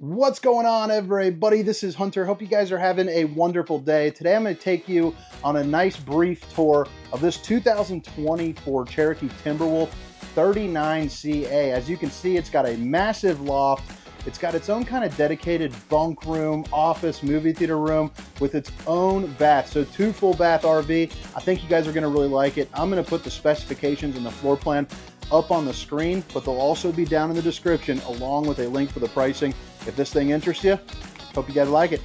What's going on, everybody? This is Hunter. Hope you guys are having a wonderful day. Today I'm going to take you on a nice brief tour of this 2024 Cherokee Timberwolf 39CA. As you can see, it's got a massive loft. It's got its own kind of dedicated bunk room, office, movie theater room with its own bath. So 2 full bath RV. I think you guys are going to really like it. I'm going to put the specifications and the floor plan up on the screen, but they'll also be down in the description along with a link for the pricing. If this thing interests you, hope you guys like it.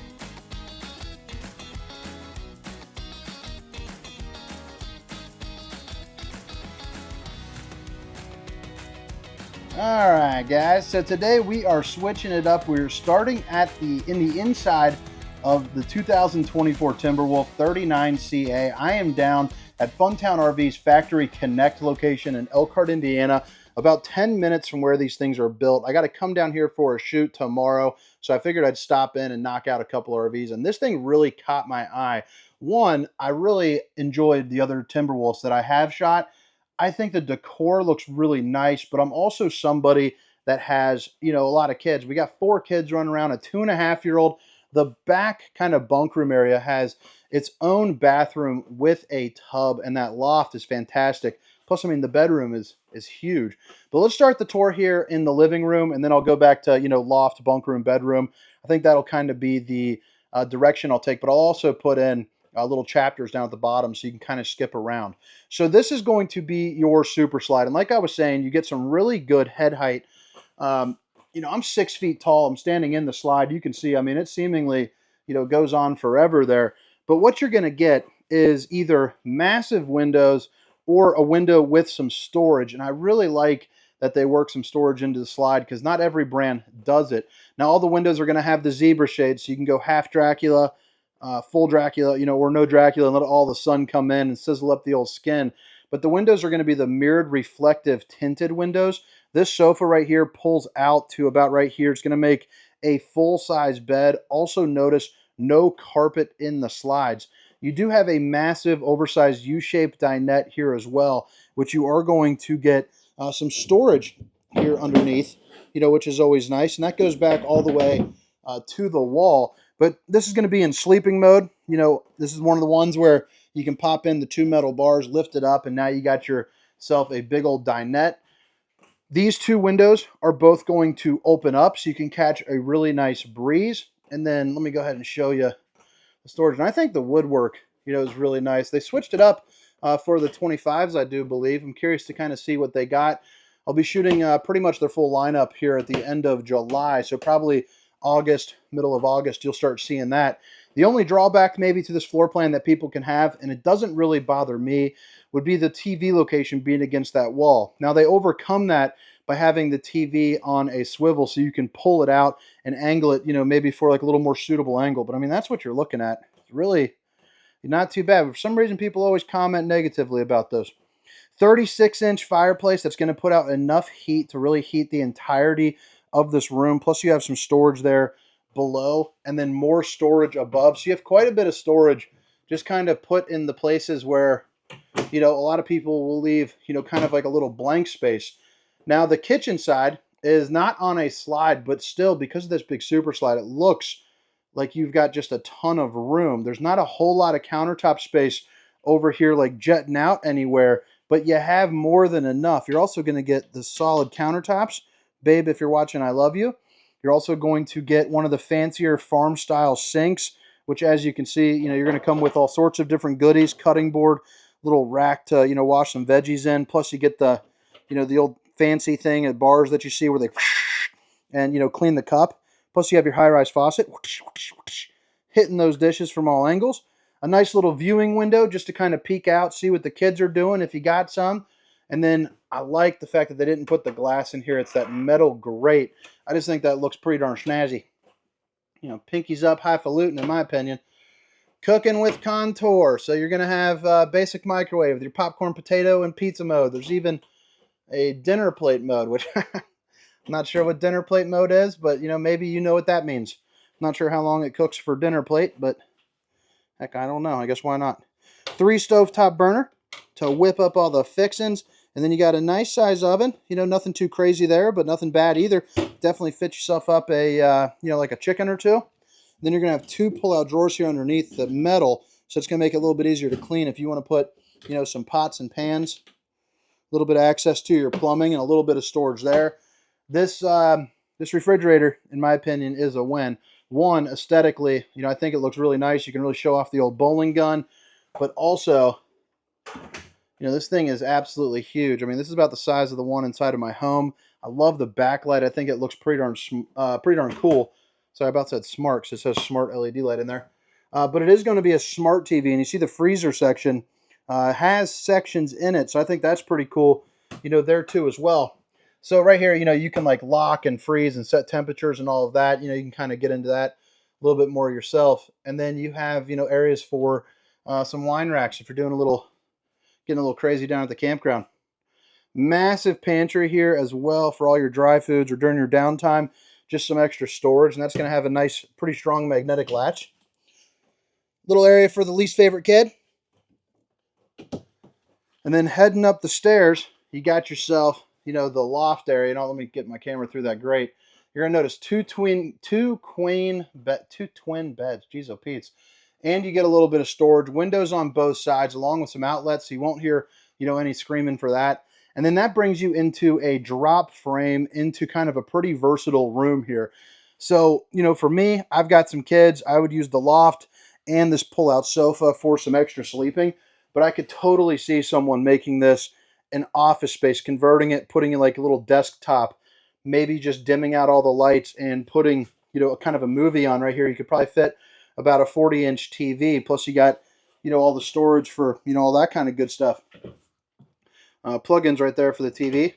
All right, guys, so today we are switching it up. We're starting at in the inside of the 2024 Timberwolf 39CA. I am down at Funtown RV's Factory Connect location in Elkhart, Indiana, about 10 minutes from where these things are built. I got to come down here for a shoot tomorrow, so I figured I'd stop in and knock out a couple of RVs, and this thing really caught my eye. One, I really enjoyed the other Timberwolves that I have shot. I think the decor looks really nice, but I'm also somebody that has, a lot of kids. We got 4 kids running around, a 2.5-year-old. The back kind of bunk room area has its own bathroom with a tub, and that loft is fantastic. Plus, I mean, the bedroom is huge. But let's start the tour here in the living room, and then I'll go back to, loft, bunk room, bedroom. I think that'll kind of be the direction I'll take, but I'll also put in little chapters down at the bottom so you can kind of skip around. So this is going to be your super slide. And like I was saying, you get some really good head height. I'm 6 feet tall. I'm standing in the slide. You can see, I mean, it seemingly, goes on forever there. But what you're going to get is either massive windows or a window with some storage. And I really like that they work some storage into the slide because not every brand does it. Now, all the windows are going to have the zebra shades, so you can go half Dracula, full Dracula, or no Dracula, and let all the sun come in and sizzle up the old skin. But the windows are going to be the mirrored reflective tinted windows. This sofa right here pulls out to about right here. It's going to make a full-size bed. Also notice no carpet in the slides. You do have a massive oversized U-shaped dinette here as well, which you are going to get some storage here underneath, which is always nice. And that goes back all the way to the wall. But this is going to be in sleeping mode. This is one of the ones where you can pop in the 2 metal bars, lift it up, and now you got yourself a big old dinette. These 2 windows are both going to open up so you can catch a really nice breeze. And then let me go ahead and show you the storage. And I think the woodwork, is really nice. They switched it up for the 25s, I do believe. I'm curious to kind of see what they got. I'll be shooting pretty much their full lineup here at the end of July. So probably August, middle of August, you'll start seeing that. The only drawback maybe to this floor plan that people can have, and it doesn't really bother me, would be the TV location being against that wall. Now they overcome that by having the TV on a swivel so you can pull it out and angle it, maybe for like a little more suitable angle. But I mean, that's what you're looking at. It's really not too bad. But for some reason, people always comment negatively about those. 36-inch fireplace that's going to put out enough heat to really heat the entirety of this room. Plus you have some storage there below and then more storage above. So you have quite a bit of storage just kind of put in the places where, a lot of people will leave, kind of like a little blank space. Now the kitchen side is not on a slide, but still because of this big super slide, it looks like you've got just a ton of room. There's not a whole lot of countertop space over here like jetting out anywhere, but you have more than enough. You're also going to get the solid countertops. Babe, if you're watching, I love you. You're also going to get one of the fancier farm style sinks, which as you can see, you're going to come with all sorts of different goodies, cutting board, little rack to, wash some veggies in. Plus you get the, the old fancy thing at bars that you see where they and, clean the cup. Plus you have your high-rise faucet hitting those dishes from all angles. A nice little viewing window just to kind of peek out, see what the kids are doing if you got some. And then I like the fact that they didn't put the glass in here. It's that metal grate. I just think that looks pretty darn snazzy. Pinkies up, highfalutin in my opinion. Cooking with contour. So you're going to have basic microwave with your popcorn, potato, and pizza mode. There's even a dinner plate mode, which I'm not sure what dinner plate mode is, but maybe you know what that means. I'm not sure how long it cooks for dinner plate, but heck, I don't know. I guess why not? 3 stovetop burner to whip up all the fixins. And then you got a nice size oven. Nothing too crazy there, but nothing bad either. definitely fit yourself up a, you know, like a chicken or two. Then you're going to have two pull-out drawers here underneath the metal, so it's going to make it a little bit easier to clean if you want to put, you know, some pots and pans. A little bit of access to your plumbing and a little bit of storage there. This this refrigerator, in my opinion, is a win. One, aesthetically, you know, I think it looks really nice. You can really show off the old bowling gun, but also, you know, this thing is absolutely huge. I mean, this is about the size of the one inside of my home. I love the backlight. I think it looks pretty darn cool. Sorry, I about said smart, because it says smart LED light in there. But it is going to be a smart TV, and you see the freezer section has sections in it, so I think that's pretty cool, you know, there too as well. So right here, you know, you can like lock and freeze and set temperatures and all of that. You know, you can kind of get into that a little bit more yourself. And then you have, you know, areas for some wine racks if you're doing getting a little crazy down at the campground. Massive pantry here as well for all your dry foods or during your downtime. Just some extra storage, and that's going to have a nice, pretty strong magnetic latch. Little area for the least favorite kid. And then heading up the stairs, you got yourself, you know, the loft area. Now let me get my camera through that grate. You're gonna notice two twin beds. Jeez, oh Pete's. And you get a little bit of storage, windows on both sides, along with some outlets, so you won't hear, you know, any screaming for that. And then that brings you into a drop frame, into kind of a pretty versatile room here. So, you know, for me, I've got some kids. I would use the loft and this pull-out sofa for some extra sleeping. But I could totally see someone making this an office space, converting it, putting it like a little desktop, maybe just dimming out all the lights and putting, you know, kind of a movie on right here. You could probably fit about a 40-inch TV. Plus you got, you know, all the storage for, you know, all that kind of good stuff. Plugins right there for the TV.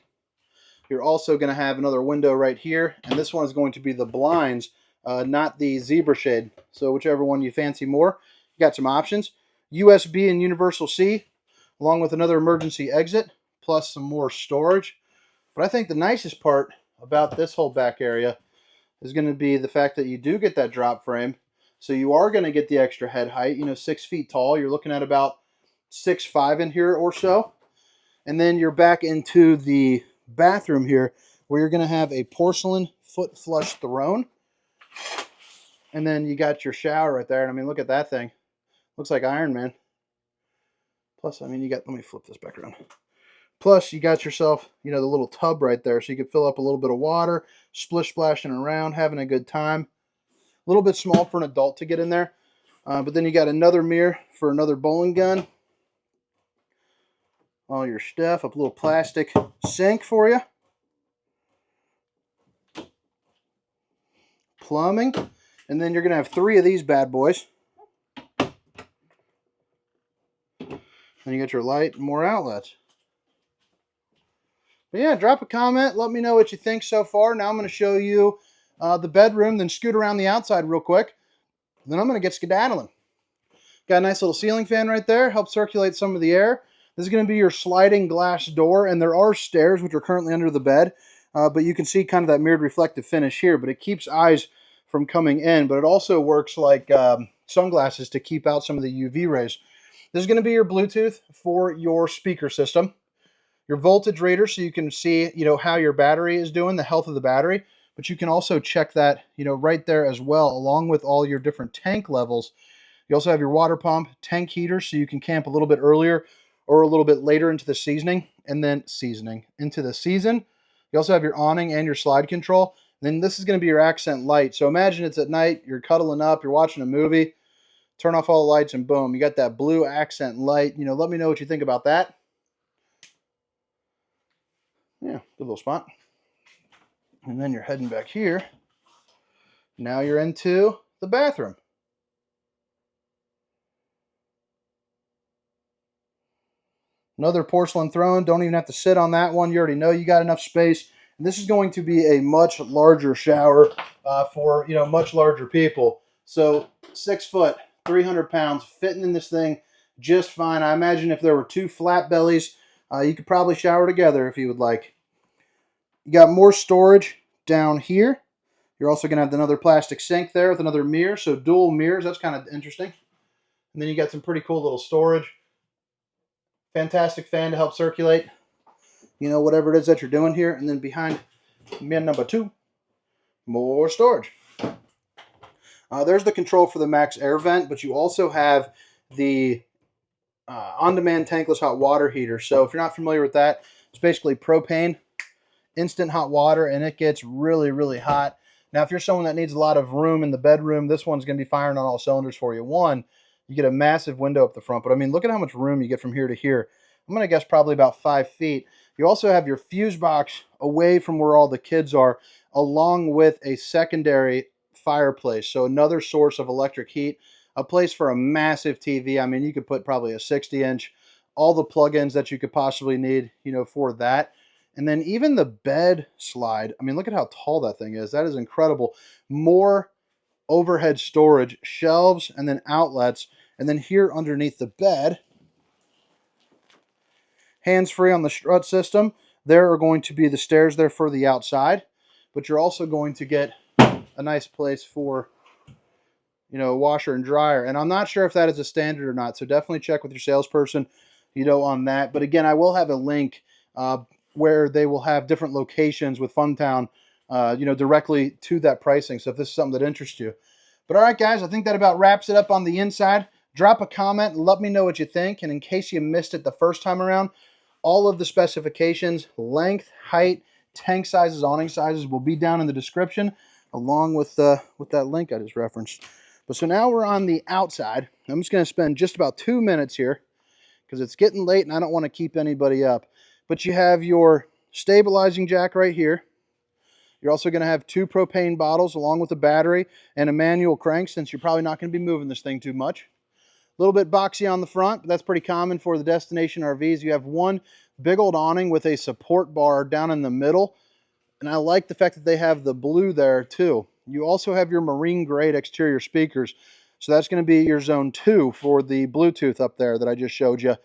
You're also going to have another window right here, and this one is going to be the blinds, not the zebra shade. So whichever one you fancy more, you got some options. USB and universal C, along with another emergency exit, plus some more storage. But I think the nicest part about this whole back area is going to be the fact that you do get that drop frame. So you are going to get the extra head height, you know, 6 feet tall. You're looking at about 6'5" in here or so. And then you're back into the bathroom here, where you're going to have a porcelain foot flush throne. And then you got your shower right there. And I mean, look at that thing. Looks like Iron Man. Plus, I mean, you got, let me flip this back around. Plus, you got yourself, you know, the little tub right there. So you could fill up a little bit of water, splish splashing around, having a good time. A little bit small for an adult to get in there. But then you got another mirror for another bowling gun. All your stuff, a little plastic sink for you. Plumbing. And then you're going to have 3 of these bad boys. Then you got your light and more outlets. But yeah, drop a comment. Let me know what you think so far. Now I'm going to show you the bedroom, then scoot around the outside real quick. Then I'm going to get skedaddling. Got a nice little ceiling fan right there. Help circulate some of the air. This is going to be your sliding glass door, and there are stairs which are currently under the bed. But you can see kind of that mirrored reflective finish here, but it keeps eyes from coming in. But it also works like sunglasses to keep out some of the UV rays. This is going to be your Bluetooth for your speaker system. Your voltage reader, so you can see, you know, how your battery is doing, the health of the battery. But you can also check that, you know, right there as well, along with all your different tank levels. You also have your water pump, tank heater, so you can camp a little bit earlier or a little bit later into the season. You also have your awning and your slide control. Then this is going to be your accent light. So imagine it's at night, you're cuddling up, you're watching a movie, turn off all the lights, and boom, you got that blue accent light. You know, let me know what you think about that. Yeah, good little spot. And then you're heading back here. Now you're into the bathroom. Another porcelain throne. Don't even have to sit on that one. You already know you got enough space. And this is going to be a much larger shower for, you know, much larger people. So 6 foot, 300 pounds, fitting in this thing just fine. I imagine if there were 2 flat bellies, you could probably shower together if you would like. You got more storage down here. You're also going to have another plastic sink there with another mirror. So dual mirrors. That's kind of interesting. And then you got some pretty cool little storage. Fantastic fan to help circulate, you know, whatever it is that you're doing here. And then behind bin number 2, more storage. There's the control for the max air vent, but you also have the on-demand tankless hot water heater. So if you're not familiar with that, it's basically propane, instant hot water, and it gets really, really hot. Now, if you're someone that needs a lot of room in the bedroom, this one's going to be firing on all cylinders for you. One, you get a massive window up the front, but I mean, look at how much room you get from here to here. I'm going to guess probably about 5 feet. You also have your fuse box away from where all the kids are, along with a secondary fireplace. So another source of electric heat, a place for a massive TV. I mean, you could put probably a 60-inch, all the plugins that you could possibly need, for that. And then even the bed slide, I mean, look at how tall that thing is. That is incredible. More overhead storage, shelves, and then outlets. And then here underneath the bed, hands-free on the strut system, there are going to be the stairs there for the outside. But you're also going to get a nice place for, a washer and dryer. And I'm not sure if that is a standard or not, so definitely check with your salesperson, on that. But again, I will have a link where they will have different locations with Funtown, directly to that pricing. So if this is something that interests you. But all right, guys, I think that about wraps it up on the inside. Drop a comment and let me know what you think. And in case you missed it the first time around, all of the specifications, length, height, tank sizes, awning sizes will be down in the description, along with that link I just referenced. But so now we're on the outside. I'm just going to spend just about 2 minutes here because it's getting late and I don't want to keep anybody up. But you have your stabilizing jack right here. You're also going to have 2 propane bottles along with a battery and a manual crank, since you're probably not going to be moving this thing too much. A little bit boxy on the front, but that's pretty common for the destination RVs. You have one big old awning with a support bar down in the middle. And I like the fact that they have the blue there too. You also have your marine grade exterior speakers. So that's going to be your zone 2 for the Bluetooth up there that I just showed you.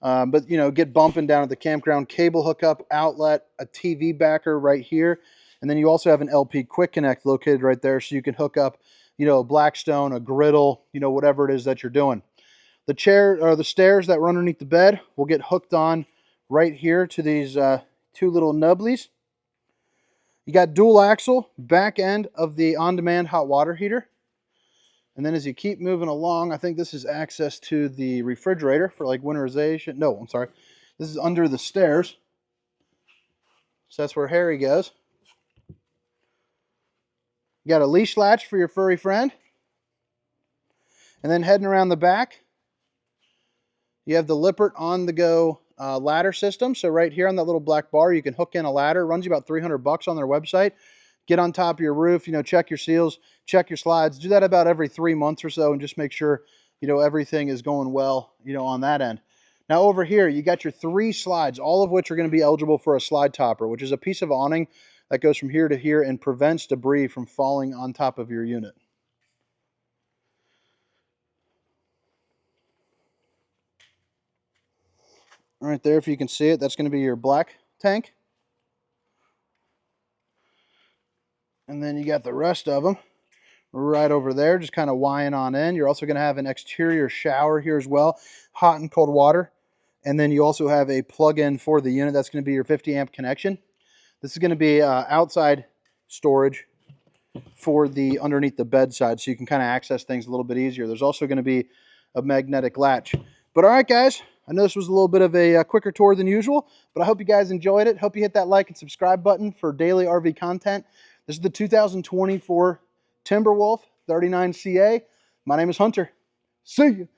But, get bumping down at the campground. Cable hookup, outlet, a TV backer right here. And then you also have an LP Quick Connect located right there, so you can hook up, a Blackstone, a griddle, whatever it is that you're doing. The chair or the stairs that run underneath the bed will get hooked on right here to these 2 little nubblies. You got dual axle back end of the on-demand hot water heater. And then as you keep moving along, I think this is access to the refrigerator for like winterization. No, I'm sorry. This is under the stairs. So that's where Harry goes. You got a leash latch for your furry friend. And then heading around the back, you have the Lippert on-the-go ladder system. So right here on that little black bar, you can hook in a ladder. It runs you about $300 on their website. Get on top of your roof, check your seals, check your slides. Do that about every 3 months or so and just make sure, everything is going well, on that end. Now over here, you got your 3 slides, all of which are going to be eligible for a slide topper, which is a piece of awning that goes from here to here and prevents debris from falling on top of your unit. Right there, if you can see it, that's going to be your black tank. And then you got the rest of them right over there, just kind of weighing on in. You're also going to have an exterior shower here as well, hot and cold water. And then you also have a plug-in for the unit. That's going to be your 50 amp connection. This is going to be outside storage for the underneath the bed side, so you can kind of access things a little bit easier. There's also going to be a magnetic latch. But all right, guys, I know this was a little bit of a quicker tour than usual, but I hope you guys enjoyed it. Hope you hit that like and subscribe button for daily RV content. This is the 2024 Timberwolf 39CA. My name is Hunter. See you.